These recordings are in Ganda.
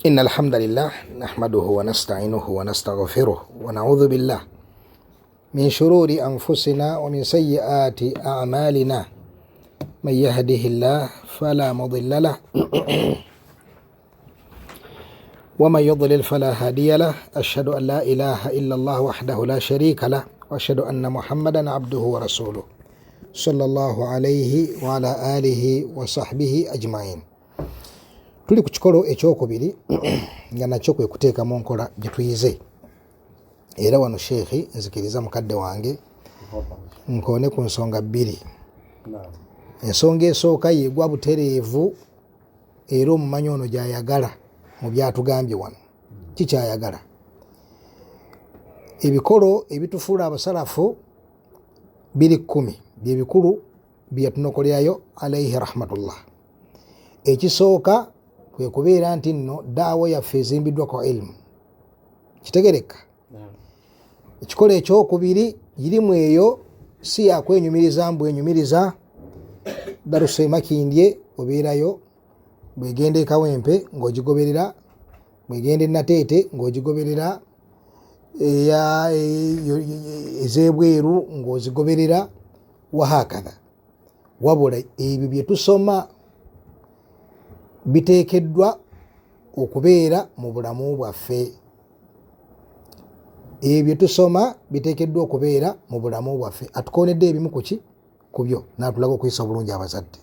إن الحمد لله نحمده ونستعينه ونستغفره ونعوذ بالله من شرور أنفسنا ومن سيئات أعمالنا من يهده الله فلا مضل له ومن يضلل فلا هادي له أشهد أن لا إله إلا الله وحده لا شريك له وأشهد أن محمدا عبده ورسوله صلى الله عليه وعلى آله وصحبه أجمعين. Tuli ku kikolo ekyokubiri nga nakyo kwe kuteekamu nkola gye tuyize. Era wano sheekhi nzikiriza mukadde wange nkoone ku nsonga bbiri. Ensonga esooka yegwa butereevu era omumanyi ono gy'ayagala mu byatugambye wano. Kikyayagala ebikolo ebitufuula abasalafu 210 bye bikulu bye yatunokolerayo alayhi rahmatullah. Ekisooka kwe kubeera nti nno daawa yaffe ezimbiddwa ku ilmu. Kitegereka? Ekikolo ekyokubiri girimu eyo si yakwenyumiriza mbwenyumiriza. Darussa e Makindye obeerayo, bwegenda e Kawempe ng'ogigoberera, bwegenda e Nateete ng'ogigoberera, ez'ebweru ng'ozigoberera, wahakadha. Wabula ebyo bye tusoma biteekeddwa okubeera mu bulamu bwaffe. Ebyo tusoma biteekeddwa okubeera mu bulamu bwaffe. Atukoonedde ebimu ku byo n'atulaga okuyisa obulungi abazadde.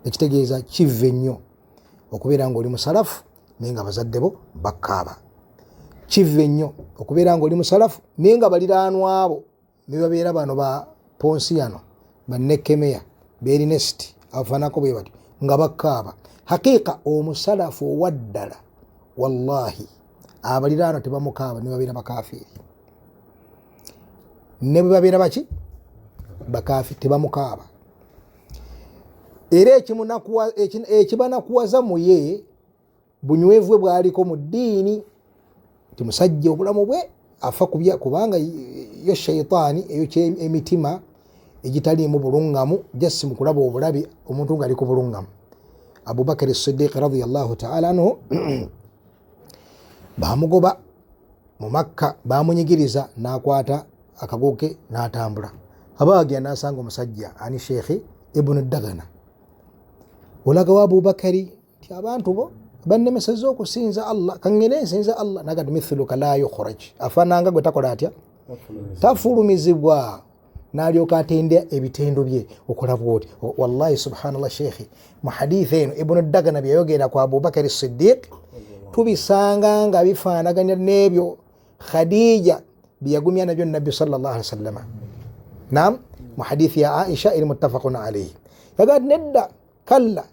Ekitegeeza kivve nnyo okubeera ng'oli musalafu naye nga abazadde bo bakkaaba. Kivve nnyo okubeera ng'oli musalafu naye nga baliraanwa abo ne babeera bano ba Ponsiyano, ba Nekemeya, ba Ernest abafaanako bwe batyo nga bakkaaba. Haqiiqa omusalafu owaddala wallahi abaliraanwa tebamukaaba ne babeera bakafiiri. Ne bwe babeera baki? Bakafiiri tebamukaaba. Era ekibanakuwaza mu ye bunywevu bwe bwaliko mu ddiini nti musajja obulamu bwe afa kubanga yo shayitaani eyo emitima egitaliimu bulungamu jasi mu kulaba obulabi omuntu ng'ali ku bulungamu. Abubakar as-Siddiq radiyallahu ta'ala anhu bamugoba mu Makka, bamunyigiriza n'akwata akago ke n'atambula. Abaagya n'asanga omusajja ani Sheikh Ibn Dagana. Olaga wa Abubakari nti abantu bo bannemesezza okusinza Allah, kangene nsinza Allah nagati mithluka la yukhraj. Afananga gwe takola atya? Tafulumizibwa. N'alyoka atendera ebitendo bye okola bwoti. Wallahi subhanallah Sheikh mu hadithi eno Ibn Dagana byayogera ku Abubakar as-Siddiq tubisanga nga bifaanaganya n'ebyo Khadija byagumya nabyo Nabbi sallallahu alaihi wasallam. Naam, mu hadithi ya Aisha iri muttafaqun alayhi. Yagati nedda kalla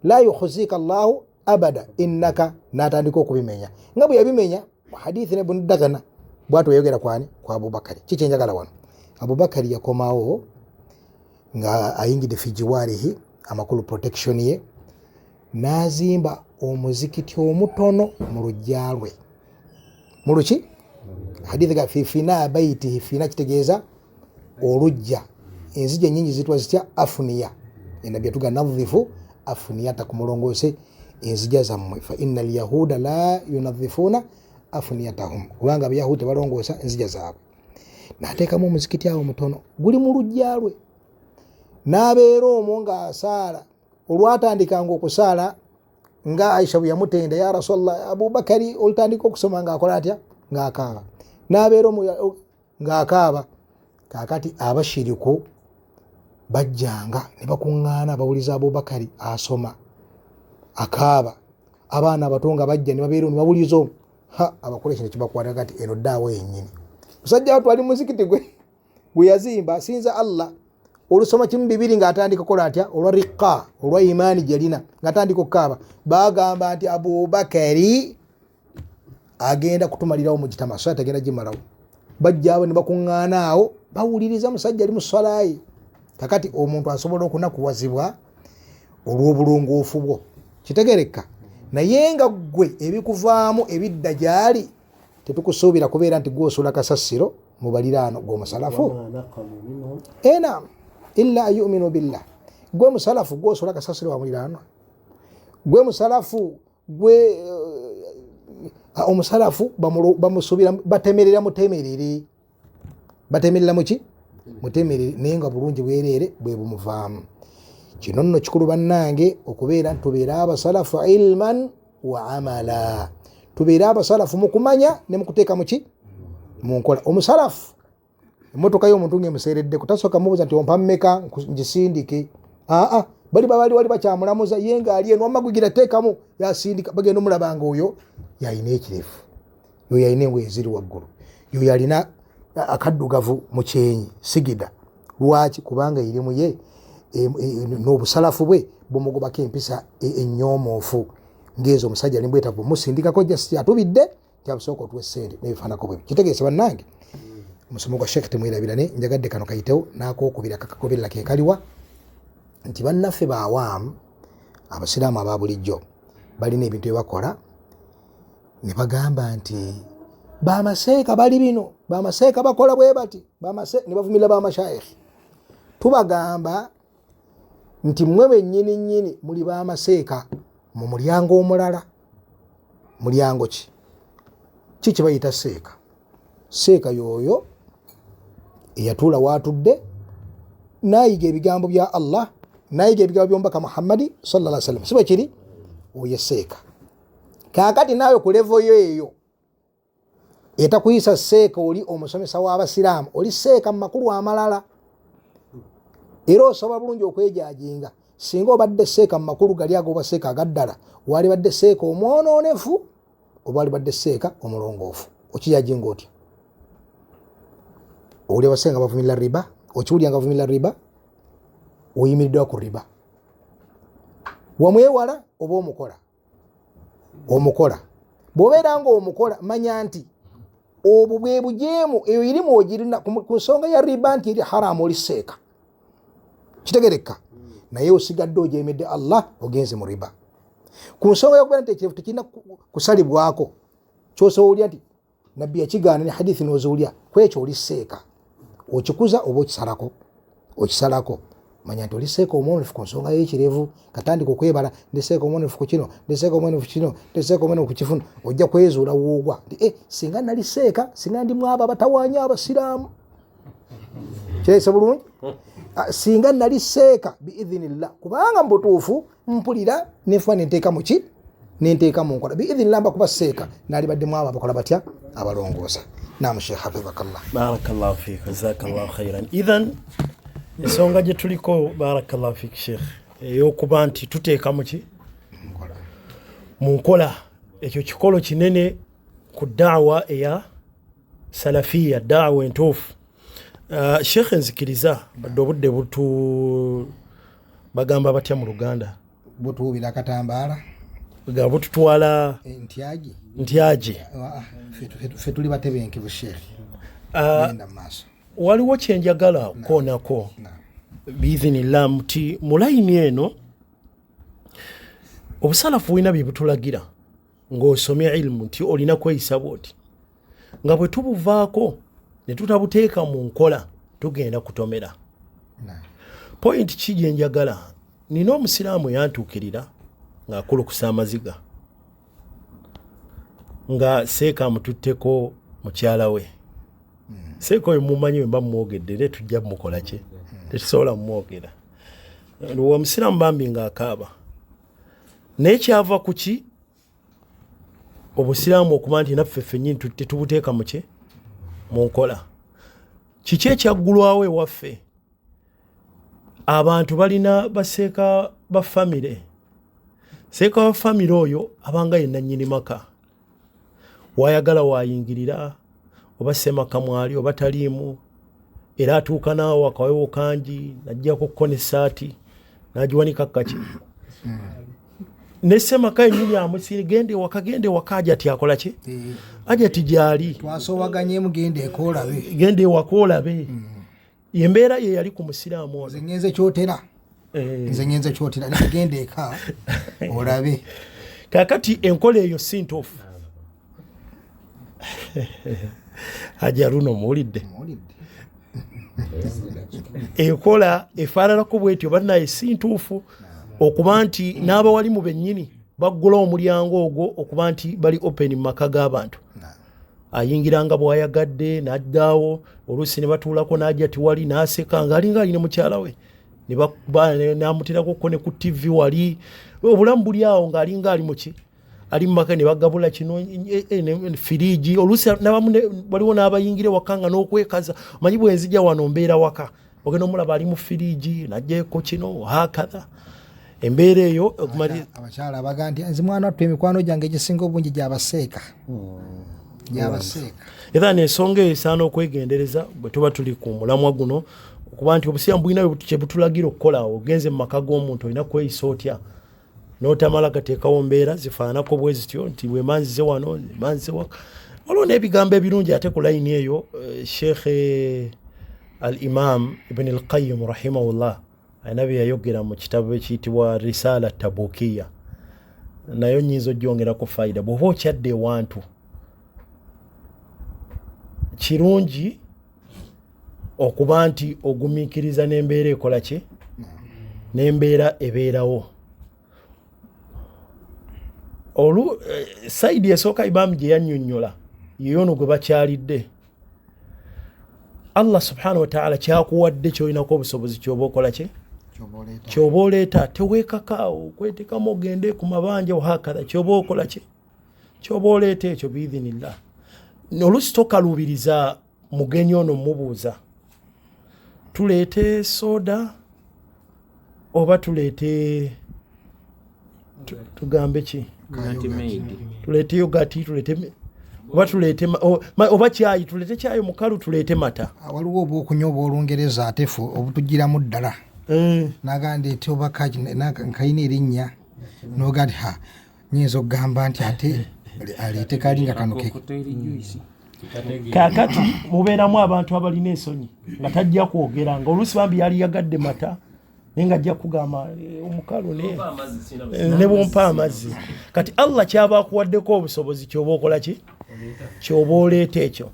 la yukhzika Allah abada innaka, natandika okubimenya nga bwe yabimenya mu hadithi ne Ibn Dagana bwatu yayogera kwani kwa Abubakar. Kiki njagala wano? Abubakar yakomawo nga ayingidde fijiwarihi amakulu protection ye, n'azimba omuzikiti omutono mu lujja lwe. Mu luki? Hadithi ga fina baitihi, fina kitegeeza olujja. Enzija nyingi zitwa zitya? Afuniya. Enabbi yatuga nadhifu afuniyata, kumulongoose enzija zammwe. Fa innal yahuda la yunadhifuna afuniyatahum, kubanga abayahudi balongoosa enzija zaabwe. N'ateekamu omuzikiti awo mutono guli mu lujja lwe. N'abeera omwo ng'asaala. Olwatandikanga okusaala nga Aisha bwe yamutenda, ya Rasulullah, Abubakari olutandika okusoma ng'akola atya? Ng'akaaba. N'abeera omwo ng'akaaba. Kaakati abashiriku bajjanga ne bakuŋŋaana bawuliza Abubakari asoma akaaba. Abaana abato nga bajja ne babeera ne bawuliza omwo. Abakola kino kibakwata kati eno ddaawo yennyini. Musajja watu ali muzikiti gwe yazimba asinza Allah. Olusoma kimu bibiri ng'atandika kola atya? Olwa riqa, olwa imaani gyalina ng'atandika okukaaba. Bagamba nti Abubakari agenda kutumalirawo mu gitama, so atagenda gimalawo. Bajja abo ne bakuŋŋaana awo bawuliriza musajja ali mu swalayi. Kakati omuntu asobola okunakuwazibwa olw'obulongoofu bwo. Kitegereka? Naye nga gwe ebikuvaamu ebidda gyali tetukusuubira kubeera nti gw'osula kasasiro mu baliraano gw'omusalafu. Naam, illa yu'minu billah. Gwe musalafu gw'osula kasasiro wa muliraano. Gwe musalafu gwe omusalafu bamusubira batemerera mutemerere batemerera muki mutemerere naye nga bulungi bwerere bwe bumuvaamu. Kino nno kikulu bannange okubeera tubeera abasalafu ilman wa amala, tubeera abasalafu mu kumanya ne mu kuteeka muki mu nkola. Omusalafu emmotoka y'omuntu ng'emuseeredde kutasooka mubuuza nti ompa mmeka ngisindike, bali babali wali bakyamulamuza ye ng'ali eno wamma gwigira teekamu yasindika, bagenda omulabanga oyo yalina ekirefu, yo yalina engoye ziri waggulu, yo yalina akaddugavu mu kyenyi sigida. Lwaki? Kubanga irimu ye n'obusalafu bwe bumugobako empisa ennyomoofu ng'ezo omusajja limbwetavu musindikako jasi atubidde kyabusooka otuwa essente n'ebifaanako bwe. Kitegeeza bannange omusomo gwa Sheikh temwerabirane, njagadde kano kayitewo n'akokubira kakagoberera ke kaliwa nti bannaffe bawaamu abasiraamu aba bulijjo balina ebintu byebakola ne bagamba nti bamaseeka bali bino, bamaseeka bakola bwe bati, ne bavumirira bamashayikhi. Tubagamba nti mmwe bennyini nnyini muli bamaseeka mu mulyango omulala. Mulyango ki kye bayita seeka? Seeka yoyo eyatuula waatudde nayiga ebigambo bya Allah, nayiga ebigambo by'omubaka Muhammadi sallallahu alaihi wasallam, si bwe kiri? Oyo seeka. Kaakati naawe ku levo yo eyo etakuyisa seeka, oli omusomesa w'abasiraamu, oli seeka mu makulu amalala, era osobola bulungi okwejajinga. Singa obadde seeka mu makulu gali ago oba seeka agaddala, wali badde seeka omwonoonefu oba wali badde seeka omulongoofu, okijajinga otya? Oli abasenga bavumirira riba, okiwulya nga bavumirira riba, oyimiriddwa ku riba. Wamwewala oba omukola? Omukola. Bw'obeera nga omukola manya nti obwo bwe bujeemu, eyo irimu ogirina ku nsonga ya riba nti eri haramu, oli seeka. Kitegereka? Naye osigadde ojeemedde Allah, ogenze mu riba. Ku nsonga y'okubeera nti ekirevu tekirina kusalibwako, ky'osobolya nti nabbi yakigaana ne hadithi n'oziwulya, kwekyo oli seeka. Okikuza oba okisalako, manya nti oli seeka omwonefu ku nsonga y'ekirevu. Katandika okwebala, ndi seeka omwonefu ku kino, ndi seeka omwonefu kino, ndi seeka omwonefu ku kifunu, ojja kwezuula woogwa nti singa nali seeka, singa ndi mwabo abatawaanya abasiraamu. Kirese bulungi? Singa nali seeka biidhinillah, kubanga mbutuufu mpulira nefa nenteeka muki nenteeka mu nkola biidhinillah, mbakuba seeka nali badde mwabo abakola batya abalongoosa. Naam Sheikh hafizakallah. Barakallahu fik, jazakallahu khairan. Idhan ensonga gye tuliko barakallahu fik Sheikh ey'okuba nti tuteeka muki mu nkola, ekyo kikolo kinene ku daawa eya salafiya, daawa entuufu. Sheikh nzikiriza badde obudde bagamba batya mu Luganda, butuubira akatambaala nga bututwala ntyagi. Ffe tuli batebenkevu Sheikh. Genda maaso. Waliwo kyenjagala koonako biidhinillah nti mu layini eno obusalafu bulina bye butulagira ng'osomya ilmu nti olina kweyisa bwoti, nga bwe tubuvaako ne tutabuteeka mu nkola tugenda kutomera. Point ki gye njagala? Nina omusiraamu yantuukirira ng'akulukusa amaziga nga seeka amututteko mukyala we. Seeka oyo mumanyi we mba mumwogedde, era tujja mukola ki? Tetusobola mumwogera. Wa musiraamu bambi ng'akaaba. Naye kyava ku ki? Obusiraamu okuba nti naffe ffennyini tetubuteeka mu ki? Mu nkola. Kiki ekyaggulwawo ewaffe? Abantu balina baseeka ba famire. Seeka wa famire oyo abanga yenna nnyini maka. Wayagala wayingirira, oba semaka mwali oba taliimu, era atuuka naawe akawewo kangi najjako ko n'essaati n'agiwanika kaki. Ne semaka yennyini amusiri gende waka ajja ati akola ki? Ajja ati gyali. Twasoowaganyemu gende ekoolabe. Gende ewaka olabe. Embeera ye yali ku musiraamu ono. Nze ngenze kyotera negende eka olabe. Kakati enkola eyo si ntuufu. Hajja luno muwulidde. Enkola efaananako bwetyo bannaye si ntuufu, okuba nti n'abawalimu bennyini baggula omulyango ogwo okuba nti bali open mu maka g'abantu. Ayingiranga bw'ayagadde n'addaawo, oluusi ne batuulako n'ajja tiwali n'aseka ng'alinga alina mukyala we n'amuteerako ne ku TV wali, obulamu buli awo ng'alinga ali muki ali mu maka ne bagabula kino firiigi. Oluusi waliwo n'abayingira ewaka nga n'okwekaza, omanyi bwenzija wano mbeera waka, ogenda omulaba ali mu firiigi n'ajjeko kino hakaza. Embeera eyo abakyala abaga nti nze mwana wattu emikwano gyange egisinga obungi gyabaseeka. Era n'ensonga eyo esaana okwegendereza bwe tuba tuli ku mulamwa guno, okuba nti obusiramu bulina kye butulagira okukola. Ogenze mu maka g'omuntu olina kweyisa otya, n'otamala gateekawo mbeera zifaananako bwe zityo nti bwe manzize wano manzize waka. Waliwo n'ebigambo ebirungi ate ku layini eyo. Sheikh al-Imam Ibn al-Qayyim rahimahullah alina bye yayogera mu kitabo ekiyitibwa Risala Tabukiya, nayo nnyinza ogyongerako fayida. Bw'oba okyadde ewantu, kirungi okuba nti ogumiikiriza n'embeera ekola ki, n'embeera ebeerawo. Sayidi esooka Imam gye yannyonnyola yono gwe bakyalidde. Allah subhanahu wa ta'ala kyakuwadde kyolinako obusobozi kyoba okola ki, kyoba oleeta. Teweekakaawo okweteekamu ogende ku mabanja wahakatha, kyoba okola ki, kyoba oleeta ekyo biidhinillah. Oluusi tokaluubiriza mugenyi ono mubuuza tuleete soda oba tuleete tugambe ki, tuleete yogati, tuleete oba tuleete oba kyayi, tuleete kyayi mukalu, tuleete mata. Waliwo oba okunywa oba Olungereza ate ffe obutugiramu ddala. Nagamba nti oba kayina erinnya noga nti nyinza okugamba nti ate aleete kalinga kano ke. Kaakati mubeeramu abantu abalina ensonyi nga tajja kwogera, nga oluusi bambi yali yagadde mata naye nga ajja kugamba omukalu ne bwompa amazzi. Kati Allah kyaba akuwaddeko obusobozi kyoba okola ki, kyoba oleeta ekyo.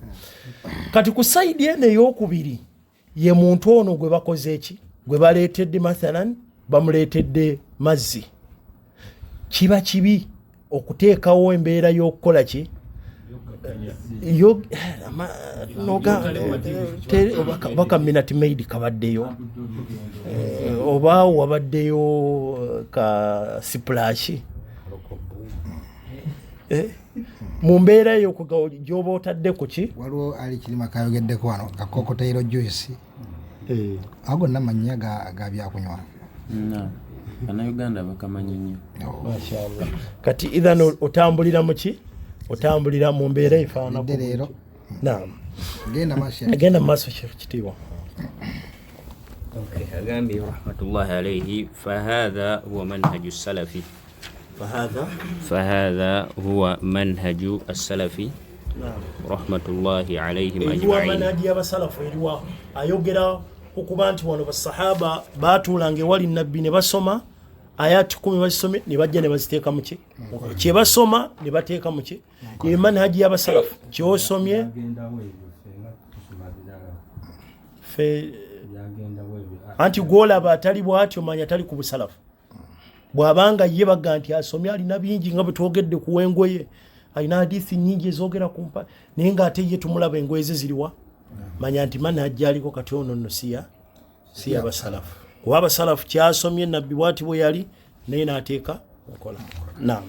Kati ku sayidi eno ey'okubiri ye muntu ono gwe bakoze eki, gwe baleetedde mathalan bamuleetedde mazzi. Kiba kibi okuteekawo embeera y'okukola ki, baka Minute Maid kabaddeyo, oba wabaddeyo ka Splash mu mbeera eyo gyoba otadde ku ki. Waliwo ali Kirima kayogeddeko wano Kakokotero Juice, ago namanya ga byakunywa. Bannayuganda bakamanyi nnyo. Mashallah. Kati idhan otambulira mu ki, otambulira mu mbeera efaanako leero. Naam, genda maaso Sheikh Kitiibwa. أغامي رحمة الله عليه فهذا هو منهج السلف. فهذا هو منهج السلف رحمة الله عليهم أجمعين. Eriwa manhaji y'abasalafu eriwa ayogera okuba nti wano basahaba baatuulanga ewali nabbi ne basoma ayati 10 bazisome ne bajja ne baziteeka mu ki, kye basoma ne bateeka mu ki. Ye manhaji y'abasalafu kyosomye fe anti gwolaba atali bw'atyo manya tali ku busalafu. Bw'abanga ye baga nti asomye alina bingi nga bwe twogedde ku wengoye, alina hadithi nyingi ezoogera ku mpa, naye ng'ate ye tumulaba engoye ze ziriwa, manya nti manhaji aliko kati ono nno si y'abasalafu. Kuba abasalafu kyasomye nabbi bw'ati bwe yali naye n'ateeka okola. Naam.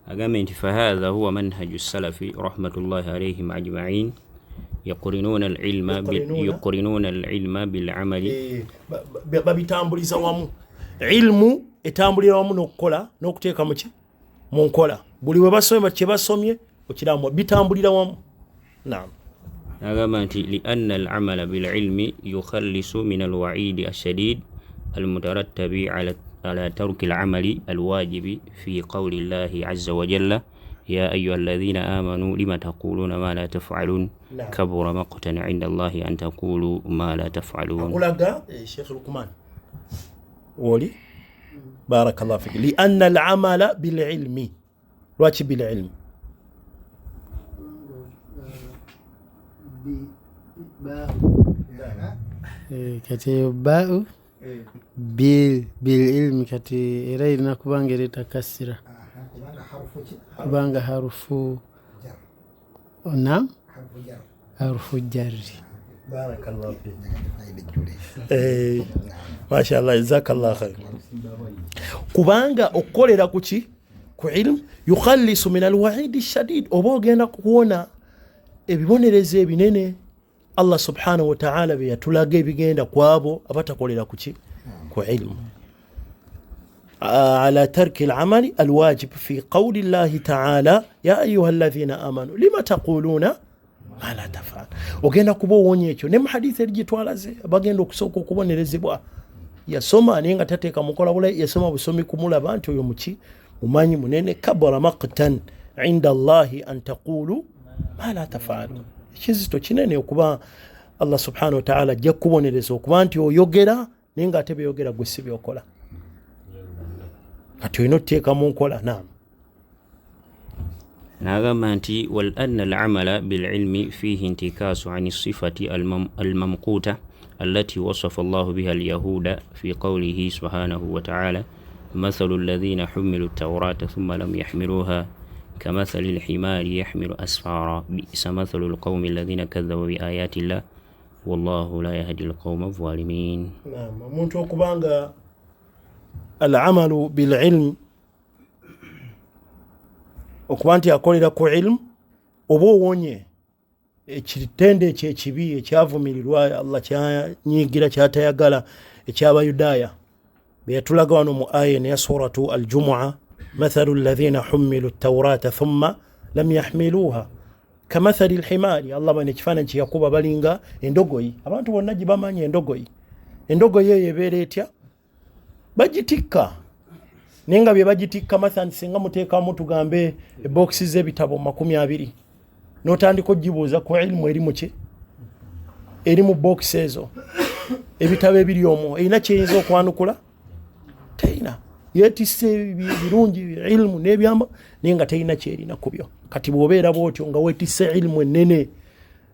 أغامي فهذا هو منهج السلف رحمة الله عليهم أجمعين. يقرنون العلم بالعمل. babitambuliza wamu, ilmu etambulira wamu n'okukola n'okuteeka mu ki, mu nkola. Buli we basomye kye basomye okiramu bitambulira wamu. Naam. أغامي لأن العمل بالعلم يخلص من الوعيد الشديد المترتب على ترك العمل الواجب في قول الله عز وجل يا أيها الذين آمنوا لما تقولون ما لا تفعلون كبر مقتا عند الله أن تقولوا ما لا تفعلون. أقول شيخ لقمان ولي بارك الله فيك. لأن العمل بالعلم واتش بالعلم kati ba'u bil ilmi kati era irina kubanga ereta kasira kubanga harufu na harufu jarri. Barakallahu mashallah jazakallahu khair. Kubanga okolera kuki ku ilmu yukhallisu min alwaidi shadid, oba ogenda kuwona ebibonerezo ebinene Allah subhanahu wa ta'ala bye yatulaga ebigenda kwabo abatakolera kuki ku ilmu. على ترك العمل الواجب في قول الله تعالى يا أيها الذين آمنوا لما تقولون ما لا تفعل. ogenda kuba owonye ekyo ne mu hadisi erigitwalaze bagenda okusooka okubonerezebwa yasoma naye nga tateeka mukola bulayi, yasoma busomi kumulaba nti oyo muki mumanyi munene. kabara maqtan inda Allahi an taqulu ma la tafalun, ekizito kinene okuba Allah subhanahu wa ta'ala ajja kubonereza okuba nti oyogera naye nga ate byogera gwe si byokola, kati olina oteeka mu nkola. Naam. نعم أنتي ولأن العمل بالعلم فيه انتكاس عن الصفة الممقوتة التي وصف الله بها اليهود في قوله سبحانه وتعالى مثل الذين حملوا التوراة ثم لم يحملوها كمثل الحمار يحمل أسفارا بئس مثل القوم الذين كذبوا بآيات الله والله لا يهدي القوم الظالمين. نعم muntu okubanga العمل بالعلم okuba nti akolera ku ilmu oba owonye ekitende ekyekibi ekyavumirirwa Allah kyanyigira kyatayagala ekyabayudaaya beyatulaga wano mu aya ya suratu al-Jumu'a mathalu alladhina hummilu at-taurata thumma lam yahmiluha kamathali al-himari. Allah bane kifaananyi kyakuba balinga endogoyi. Abantu bonna gibamanyi endogoyi eyo ebeera etya bagitikka nenga bye bagitikka mathalan singa muteekamu tugambe boxi z'ebitabo 20 n'otandika ogibuuza ku ilmu eri muki eri mu box ezo ebitabo ebiri omwo erina kyeyinza okwanukula teina yeetisse birungi ilmu n'ebyamba naye nga teina kyerina ku byo. kati bw'obeera bw'otyo nga weetisse ilmu ennene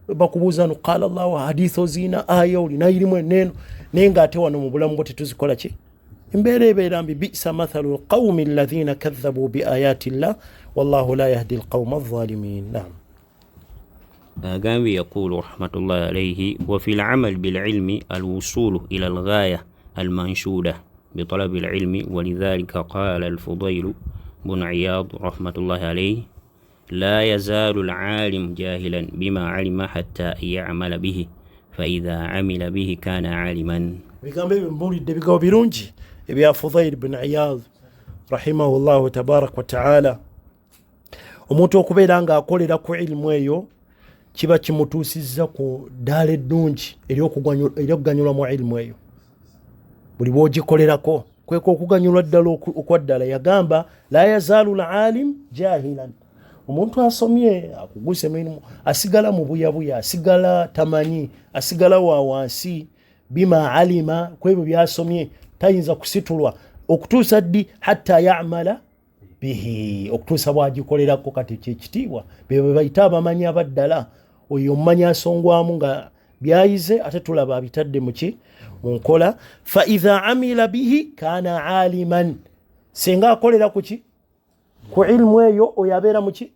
bakubuuza no qala Allahu haditho zina aya olina irimu enneno naye nga ate wano mu bulamu bwo tetuzikola ki imbeera ebeera mbi bi'sa mathalu alqawmi alladhina kadhabu biayati llah wallahu la yahdi alqawma adh-dhalimin. Naam. أغامي يقول رحمة الله عليه وفي العمل بالعلم الوصول إلى الغاية المنشودة بطلب العلم ولذلك قال الفضيل بن عياض رحمة الله عليه لا يزال العالم جاهلا بما علم حتى يعمل به فإذا عمل به كان عالما. bigambo mbulidde bigambo birungi ebya Fudayl ibn Iyad rahimahullahu tabarak wa ta'ala. Omuntu okubeera nga akolera ku ilmu eyo kiba kimutuusizza ku ddaala eddungi eryokuganyulwa mu ilmu eyo. Buli bw'ogikolerako kweka okuganyulwa ddala okwaddala. Yagamba la yazaalu al-alim jahilan, omuntu asomye akuguse mirimu asigala mu buyabuya, asigala tamanyi, asigala wa wansi bima alima, kwebyo byasomye tayinza kusitulwa okutuusa ddi hatta ya'mala bihi, okutuusa bw'agikolerako. kati kyekitiibwa bwe bayita abamanyi abaddala, oyo omumanyi asongwamu nga byayize ate tulaba abitadde muki mu nkola. fa idha amila bihi kana aliman, singa akolera kuki ku ilmu eyo oyo abeera muki.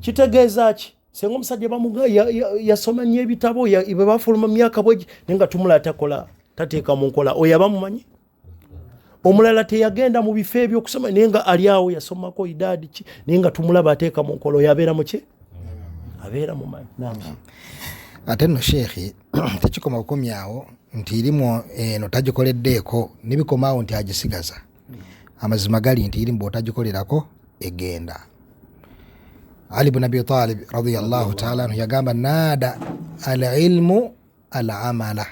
Kitegeeza ki? Singa omusajja bamuga yasoma nnyo ebitabo bwe bafuluma myaka bwegi naye nga tumula takola tateeka mu nkola, oyo aba mumanyi. Omulala teyagenda mu bifo ebyokusoma naye nga ali awo yasomako idadi ki naye nga tumulaba ateeka mu nkola, oyo abeera muki abeera mumanyi. ate nno sheekhi tekikoma kukomyawo nti irimu eno tagikoleddeeko nebikomaawo nti agisigaza. Amazima gali nti irimu bw'otagikolerako egenda. Ali ibn Abi Talib radiyallahu ta'ala anhu yagamba nada al-ilmu al-amala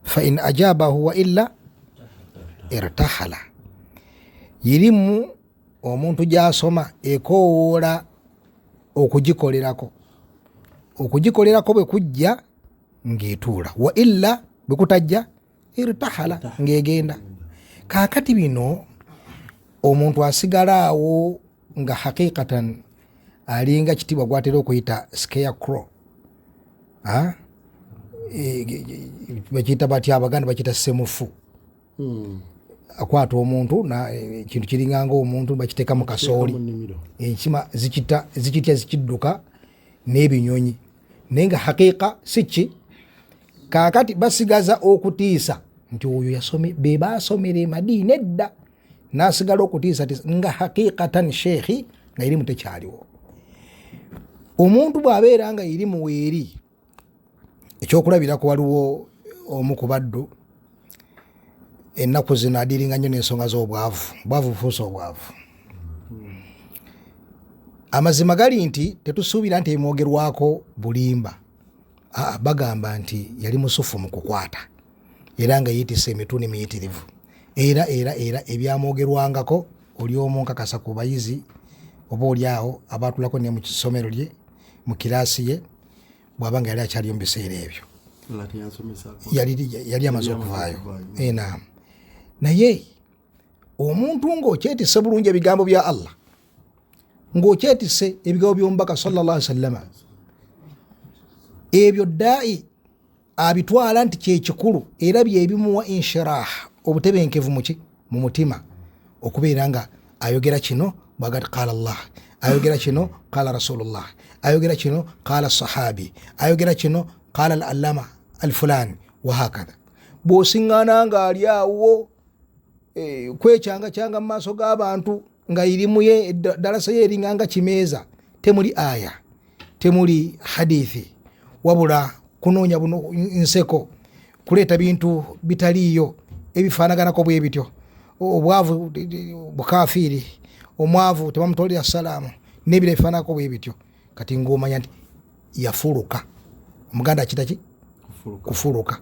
fa in ajabahu wa illa irtahala. Irimu omuntu gy'asoma ekoowola okugikolerako bwe kujja ng'etuula, wa illa bwe kutajja irtahala ng'egenda. Kaakati bino omuntu asigala awo nga haqiqatan alinga kitibwa gwatera okuyita scarecrow. Bakiyita batya Abaganda bakiyita semufu. akwata omuntu na ekintu kiringanga omuntu bakiteeka mu kasooli enkima zikitya zikidduka n'ebinyonyi naye nga haqiiqa siki kaakati basigaza okutiisa nti oyo be baasomera e Madiina edda n'asigala okutiisa nga haqiiqatan sheekhi nga irimu tekyaliwo. Omuntu bw'abeera nga irimu weeri ekyokulabirako waliwo omu ku baddu ennaku zino adiringa nnyo n'ensonga z'obwavu bufuusa obwavu. Amazima gali nti tetusuubira nti emwogerwako bulimba, bagamba nti yali musufu mu kukwata era nga yeetisse emituni miyitirivu era ebyamwogerwangako oli omu nkakasa ku bayizi oba oli awo abaatulako ne mu kisomero lye mu kiraasi ye bw'aba nga yali akyaliyo mu biseera ebyo yali amaze okuvaayo. Naam, naye omuntu ng'okyetisse bulungi ebigambo bya Allah, ng'okyetisse ebigambo by'omubaka sallallahu alaihi wasallam, ebyo daa'i abitwala nti kyekikulu era byebimuwa inshirah obutebenkevu mu mutima okubeera nga ayogera kino bwagati qala Allah, ayogera kino qala rasulullah, ayogera kino qala sahabi, ayogera kino qala al-allama al-fulani wahakadha. Bw'osiŋŋaana nga ali awo kwekyanga mu maaso g'abantu nga irimu ye dalasa ye eringanga kimeeza, temuli aya temuli hadithi, wabula kunoonya buno nseko, kuleeta bintu bitaliiyo ebifaanaganako bwe bityo, obwavu bukafiiri, omwavu tebamutolera salaamu n'ebira ebifaananako bwe bityo. Kati ng'omanya nti yafuluka, omuganda akitaki kufuluka,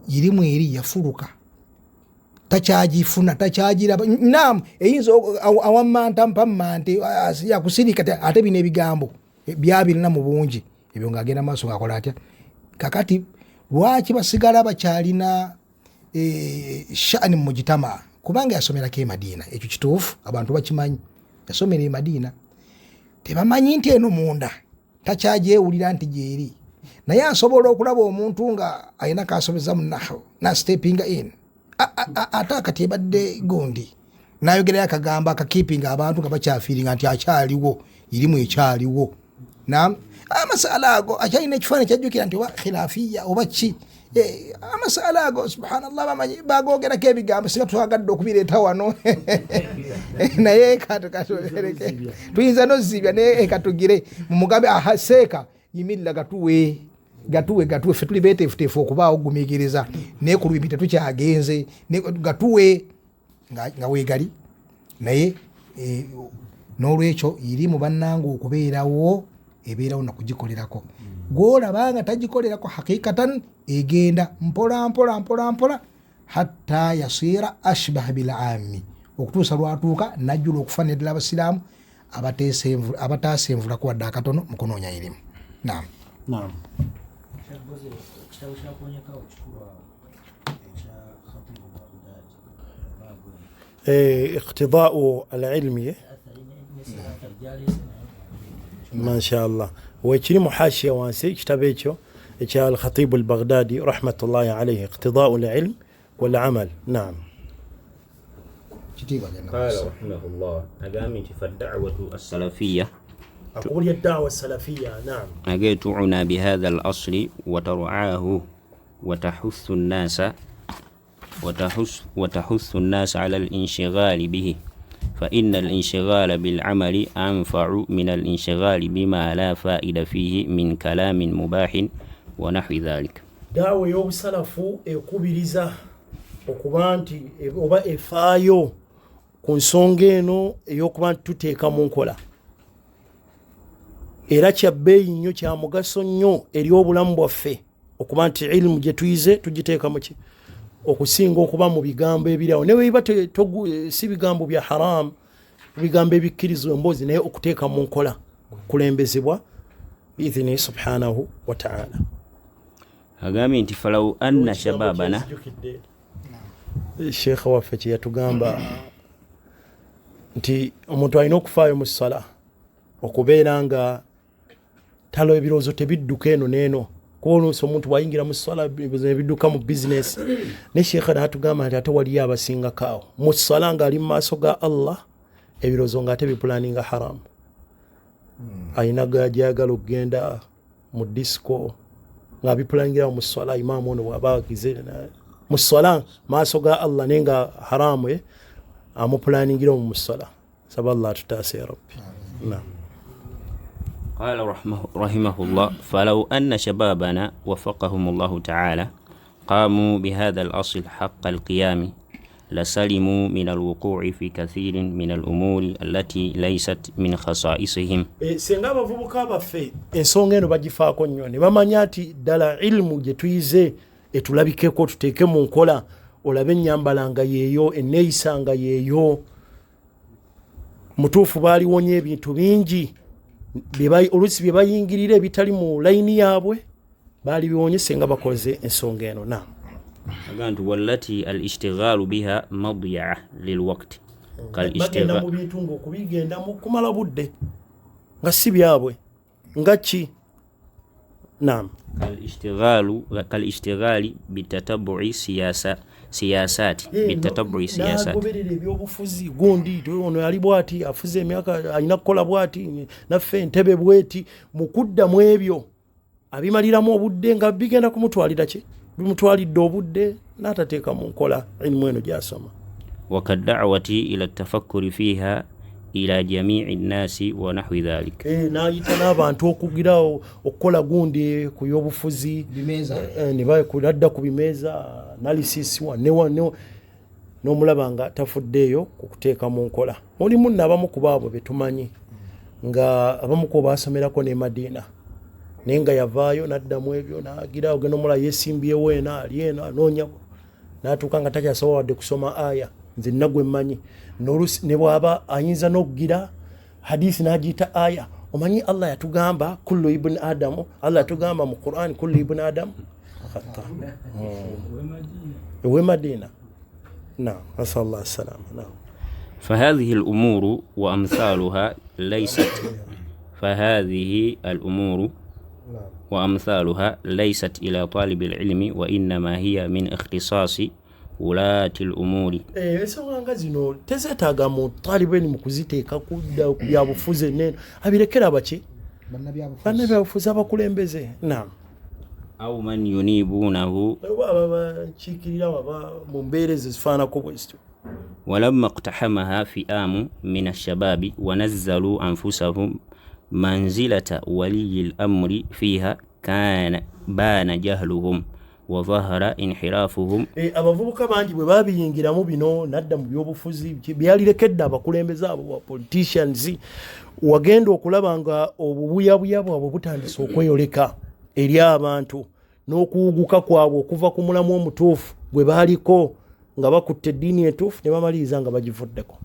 irimu eri yafuluka, takyagifuna takyagiraba. Naam, eyinza awammanta mpammante yakusirika ate bino ebigambo byabirina mu bungi ebyo ng'agenda maaso ng'akola atya. Kakati lwaki basigala bakyalina shani mu gitama? Kubanga yasomerako e Madiina, ekyo kituufu, abantu bakimanyi, yasomera e Madiina. Tebamanyi nti eno munda takyagyewulira nti gyeri, naye asobola okulaba omuntu nga alina kasomeza mu nahu na steppinga in ate akati ebadde gundi n'ayogerayo akagamba akakiipinga abantu nga bakyafiiringa nti akyaliwo, irimu ekyaliwo. Naam, amasala ago akyalina ekifaananyi kyajjukira nti oba khilaafiya oba ki, amasala ago subhanallah bamanyi bagogerako ebigambo singa twagadde okubireeta wano naye katukatereke tuyinza nozibya naye katugire mumugambe ahaseeka yimirira gatuwe ffe tuli beeteefuteefu okubaawo gumiikiriza naye ku lwimbi tetukyagenze gatuwe nga weegali. Naye n'olwekyo iri mu bannanga okubeerawo ebeerawo nakugikolerako, gwolabanga tagikolerako haqiqatan egenda mpola hatta yasira ashbah bil aami, okutuusa lwatuuka najjula okufaanana ddala abasiraamu abataasa envula kuwadde akatono mu kunoonya irimu. Naam. اقتضاء العلم ما شاء الله. وكري محاشية وانسي كتاب ايشو الخطيب البغدادي رحمة الله عليه، اقتضاء العلم والعمل. نعم. قال رحمه الله أقامت فالدعوة السلفية، أقول الدعوة السلفية نعم، أجي تعنى بهذا الأصل وترعاه وتحث الناس على الانشغال به، فإن الانشغال بالعمل أنفع من الانشغال بما لا فائدة فيه من كلام مباح ونحو ذلك. دعوة y'obusalafu ekubiriza okuba nti oba efaayo ku nsonga eno ey'okuba nti tuteeka mu nkola, era kya bbeeyi nnyo, kya mugaso nnyo eri obulamu bwaffe okuba nti ilimu gye tuyize tugiteeka mu ki, okusinga okuba mu bigambo ebirawo ne bweba si bigambo bya haramu, bigambo ebikkirizwa emboozi, naye okuteeka mu nkola kulembezebwa biidhini subhanahu wa ta'ala. agambye nti falaw anna shababana, sheekha waffe kye yatugamba nti omuntu alina okufaayo mu ssala, okubeera nga talo ebirowoozo tebidduka eno n'eno kuolonsa omuntu wayingira mu swala ebidduka mu bizinesi ne sheekha n'atugamba nti ate waliyo abasingakaawo mu swala ng'ali mu maaso ga Allah ebirozo ng'ate bipulaninga haramu ayina gyayagala okugenda mu disco ng'abipulangirawo mu swala imaamu ono bw'aba agize mu swala maaso ga Allah naye nga haramu amupulangirawo mu swala saba Allah atutaase ya rabbi. قال رحمه الله فلو أن شبابنا وفقهم الله تعالى قاموا بهذا الأصل حق القيام لسلموا من الوقوع في كثير من الأمور التي ليست من خصائصهم. senga abavubuka baffe ensonga eno bagifaako nnyo ne bamanya nti ddala ilimu gye tuyize etulabikeko tuteeke mu nkola olabe ennyambala nga yeeyo enneeyisa nga yeeyo mutuufu baaliwonya ebintu bingi oluusi bye bayingirira ebitali mu layini yaabwe baali biwonye senga bakoze ensonga eno. أقانت والتي الاشتغال بها مضيعة للوقت bagenda mu bintu ng'okubigenda mu kumala budde nga si byabwe nga ki. كالاشتغال بتتبع سياسات nagoberera ebyobufuzi gundi ono yali bwati afuze emyaka alina kukola bwati naffe entebe bweti mu kuddamu ebyo abimaliramu obudde nga bigenda kumutwalira ki bimutwalidde obudde n'atateeka mu nkola ilimu eno gy'asoma. وكالدعوة إلى التفكر فيها إلى جميع الناس ونحو ذلك. n'ayita n'abantu okugirawo okukola gundi ku byobufuzi ne bakuladda ku bimeeza analysis n'omulaba nga tafuddeeyo ku kuteeka mu nkola. Mulimu n'abamu ku baabo be tumanyi nga abamu ku baasomerako ne Madina naye nga yavaayo n'addamu ebyo n'agira ogenda omulala yeesimbyewo eno ali eno anoonya n'atuuka nga takyasobola wadde kusoma aya nze nagwe mmanyi ne bw'aba ayinza n'okugira hadisi n'agiyita aya. Omanyi Allah yatugamba kullu ibn adamu, Allah yatugamba mu Qur'an kullu ibn adamu khata ewe Madina. Nasallallahu alaihi. فهذه الأمور وأمثالها ليست إلى طالب العلم وإنما هي من اختصاص ولاة الأمور. ensonga nga zino tezeetaaga mu talibu mu kuziteeka kudda byabufuzi neno abirekera baki bannabyabufuzi abakulembeze. أو من ينيبونه bakiikirira waba mu mbeera ezifaanako bwezityo. ولما اقتحمها فئام من الشباب ونزلوا أنفسهم منزلة ولي الأمر فيها بان جهلهم وظهر انحرافهم. abavubuka bangi bwe babiyingiramu bino nadda mu byobufuzi byalirekedde abakulembeze abo politicians wagenda okulaba nga obubuyabuya bwabwe butandise okweyoleka eri abantu n'okuwuguka kwabwe okuva ku mulamu omutuufu gwe baaliko nga bakutte eddiini entuufu ne bamaliriza nga bagivuddeko.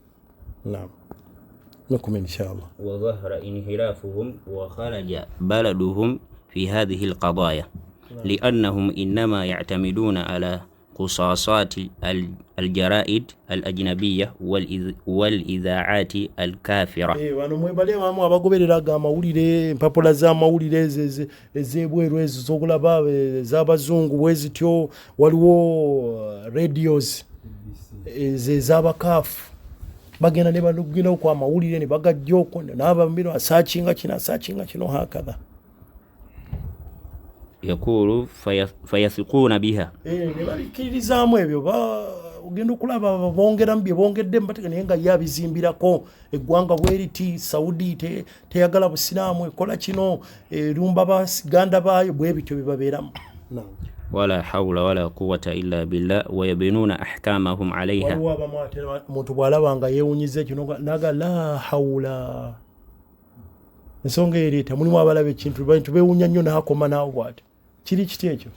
نكمل إن شاء الله. وظهر انحرافهم وخرج بلدهم في هذه القضايا لأنهم إنما يعتمدون على قصاصات الجرائد الأجنبية والإذاعات الكافرة. wano mwebale abamu abagobereraga amawulire empapula z'amawulire ez'ebweru ezo z'okulaba ez'abazungu bwezityo waliwo radios ez'abakaafu bagenda ne balugina kwa mawulire ne bagajjoko n'abambiro asachinga kino hakadha. يقول فيثقون بها. ne balikirizamu ebyo ogenda okulaba bongeramu bye bongedde mbateka naye nga yabizimbirako eggwanga bweriti Saudi teyagala busiraamu ekola kino erumba basiganda baayo bwe bityo bibabeeramu. ولا حول ولا قوة إلا بالله ويبنون أحكامهم عليها. muntu bw'alaba nga yeewunyiza kino naga la hawla ensonga ereeta mulimu abalaba ekintu bantu beewunya nnyo n'akoma naawe bw'ati kiri kiti ekyo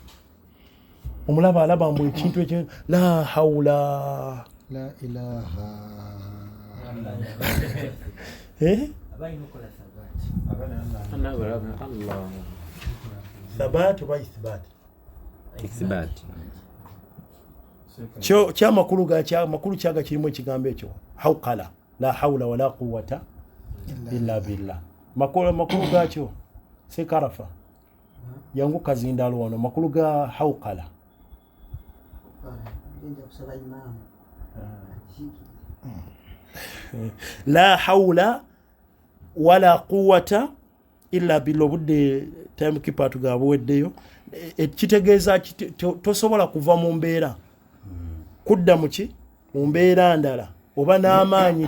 omulaba alaba mbu ekintu ekyo la hawla la ilaha thabat oba ithbat makulu kyaga kirimu ekigambo ekyo hawqala la hawla wala quwwata illa billah makulu gakyo sekarafa yangu kazindaalo wano makulu ga hawqala la hawla wala quwwata illa billah. Budde time kipatu ga buweddeyo kitegeeza tosobola kuva mu mbeera kudda muki mu mbeera ndala oba n'amaanyi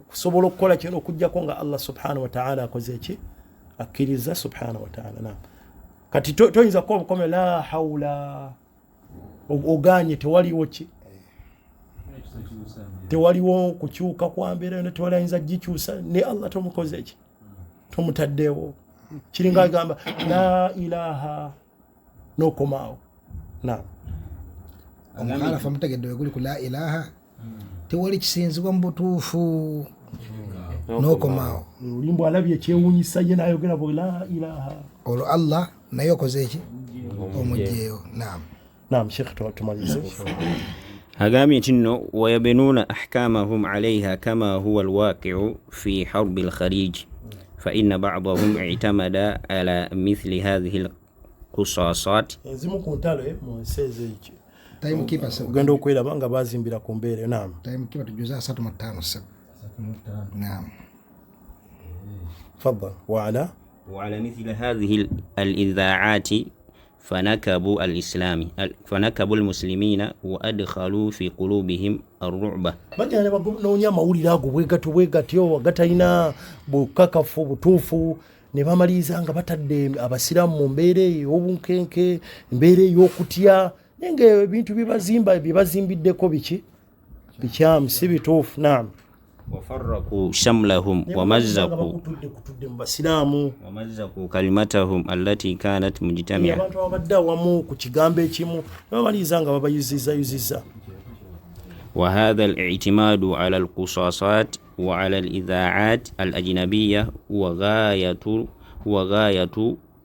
kusobola okukola kino okujjako nga Allah subhanahu wa ta'ala akoze ki akkiriza subhanahu wa ta'ala. Na kati toyinza kuba bukomye la hawla oganye tewaliwo ki tewaliwo kukyuka kwa mbeera eno tewali ayinza gikyusa ne Allah tomukoze ki tomutaddewo kiringa agamba la ilaha nokomaawo. Naam omukhalafa mutegedde weguli ku la ilaha tewali kisinzibwa mu butuufu nokomaawo. olimbo alabye ekyewuunyisa ye n'ayogera bwe la ilaha olwo Allah naye okoze eki omugyeyo. Naam Sheikh tumalize. هقامي تنو ويبنون أحكامهم عليها كما هو الواقع في حرب الخليج فإن بعضهم اعتمد على مثل هذه القصاصات. time keeper ugenda okwera nga bazimbira ku mbeere. Naam time keeper tujuza 3:5. Naam تفضل. وعلى مثل هذه الإذاعات فنكبوا المسلمين وأدخلوا في قلوبهم الرعب. bajja noonya amawulire ago bwe gatyo agatalina bukakafu butuufu ne bamaliriza nga batadde abasiraamu mu mbeera ey'obunkenke, embeera ey'okutya, naye nga ebintu byebazimbideko bikyamu si bituufu. Naam وفرقوا شملهم ومزقوا كلمتهم التي كانت مجتمعة. وهذا الاعتماد على القصاصات وعلى الإذاعات الأجنبية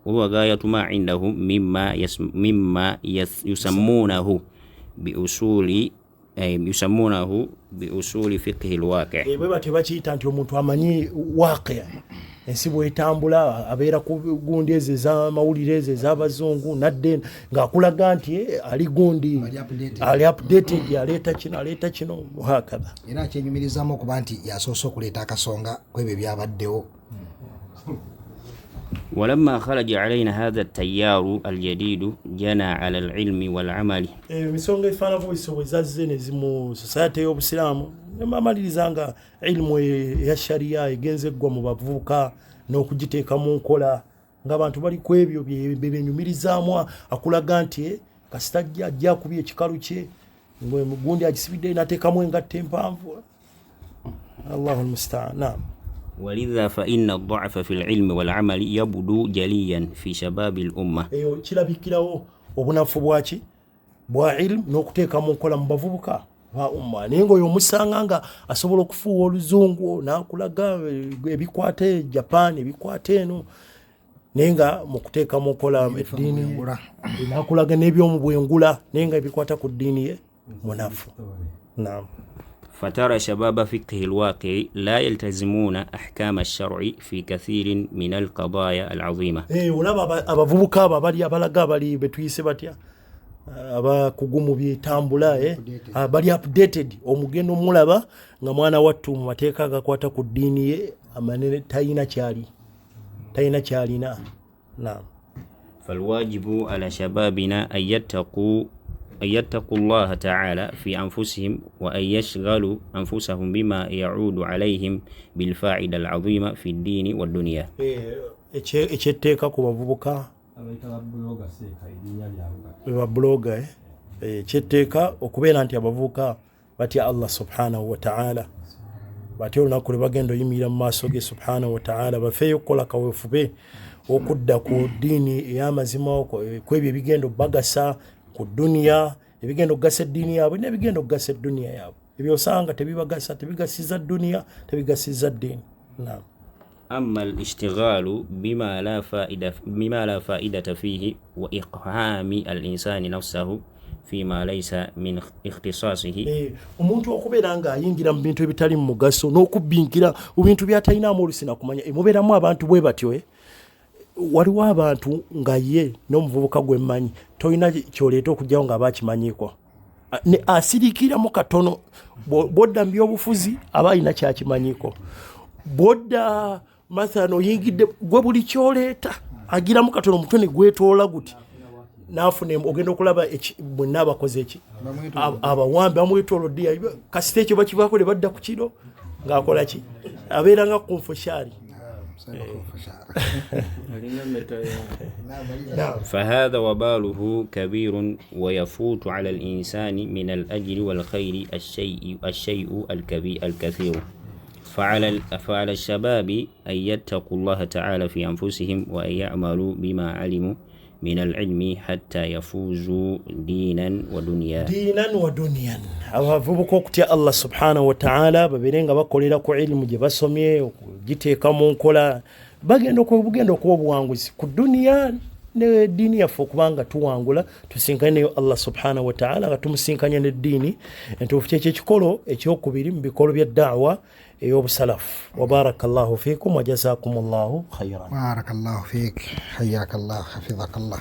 وغاية ما عندهم مما يسمونه بأصول فقه الواقع. bwe tebakiyita nti omuntu amanyi waaqi ensi bwetambula abeera ku gundi ezo ez'amawulire ezo ez'abazungu nadde ng'akulaga nti ali gundi ali updated aleeta kino hakadha. Era akyenyumirizaamu okuba nti yasoose okuleeta akasonga kwebyo byabaddewo. ولما خرج علينا هذا التيار الجديد جنى على العلم والعمل. emisonga efaanako ezazze ne zimu society y'obusiraamu nebamaliriza nga ilmu eya sharia egenze eggwa mu bavubuka n'okugiteeka mu nkola ng'abantu bali ku ebyo byebenyumirizaamu akulaga nti kasita ajja akubye ekikalu kye gundi agisibidde n'ateekamu engatta empanvu. Allahu almustaan. Naam. ولذا فإن الضعف في العلم والعمل يبدو جليا في شباب الأمة. kirabikirawo obunafu bwaki bwa ilmu n'okuteeka mu nkola mu bavubuka ba umma. Naye ng'oyo omusanga nga asobola okufuuwa oluzungu n'akulaga ebikwata Japan ebikwata eno naye nga mu kuteeka mu nkola eddiini n'akulaga n'ebyomu bwengula naye nga ebikwata ku ddiini ye munafu. Naam. فترى شباب فقه الواقع لا يلتزمون أحكام الشرع في كثير من القضايا العظيمة. olaba abavubuka abo abalaga abali betuyise batya abakugumu byetambula bali updated omugendo omulaba nga mwana wattu mu mateeka agakwata ku ddiini ye amanene talina kyalina. Naam. فالواجب على شبابنا أن يتقوا الله تعالى في أنفسهم وأن يشغلوا أنفسهم بما يعود عليهم بالفائدة العظيمة في الدين والدنيا. ekyeteeka ku bavubuka babloga ekyeteeka okubeera nti abavubuka batya Allah subhanahu wa ta'ala batya olunaku lwe bagenda oyimirira mu maaso ge subhanahu wa ta'ala bafeeyo okukola kaweefube okudda ku ddiini ey'amazima kwebyo ebigenda bagasa ku dunia ebigenda okugasa eddiini yaabwe n'ebigenda okugasa eddunia yaabwe. Ebyo osanga tebigasiza dunia tebigasiza ddiini. Naam. أما الاشتغال بما لا فائدة فيه وإقهام الإنسان نفسه فيما ليس من اختصاصه. omuntu okubeera nga ayingira mu bintu ebitali mu mugaso n'okubbinkira mu bintu byatalinamu olusi nakumanya mubeeramu abantu bwe batyo waliwo abantu nga ye n'omuvubuka gwe mmanyi tolina kyoleeta okujjawo nga bakimanyiko asirikiramu katono bwodda mu byobufuzi aba alina kyakimanyiko bwodda mathano oyingidde gwe buli kyoleeta agiramu katono omutwe ne gwetoola guti nafuna ogenda okulaba bwenna abakoze eki abawambi bamwetoolodde kasita ekyo bakivaako ne badda ku kiro ng'akola ki abeera nga konfoshari. فهذا وباله كبير ويفوت على الإنسان من الأجر والخير الشيء الكثير فعلى الشباب أن يتقوا الله تعالى في أنفسهم وأن يعملوا بما علموا من العلم حتى يفوزوا دينا ودنيا. abavubuka okutya Allah subhanahu wa ta'ala baberenga bakolera ku ilmu gye basomye giteeka mu nkola bagenda okuba obuwanguzi ku duniya ne dini yaffe okubanga tuwangula tusinkanye Allah subhanahu wa ta'ala nga tumusinkanya n'eddiini entuufu kyekyo ekikolo ekyokubiri mu bikolo bya da'wa ey'obusalafu. wa barakallahu fiikum wa jazakumullahu khayran. barakallahu fiik hayyakallah hafidhakallah.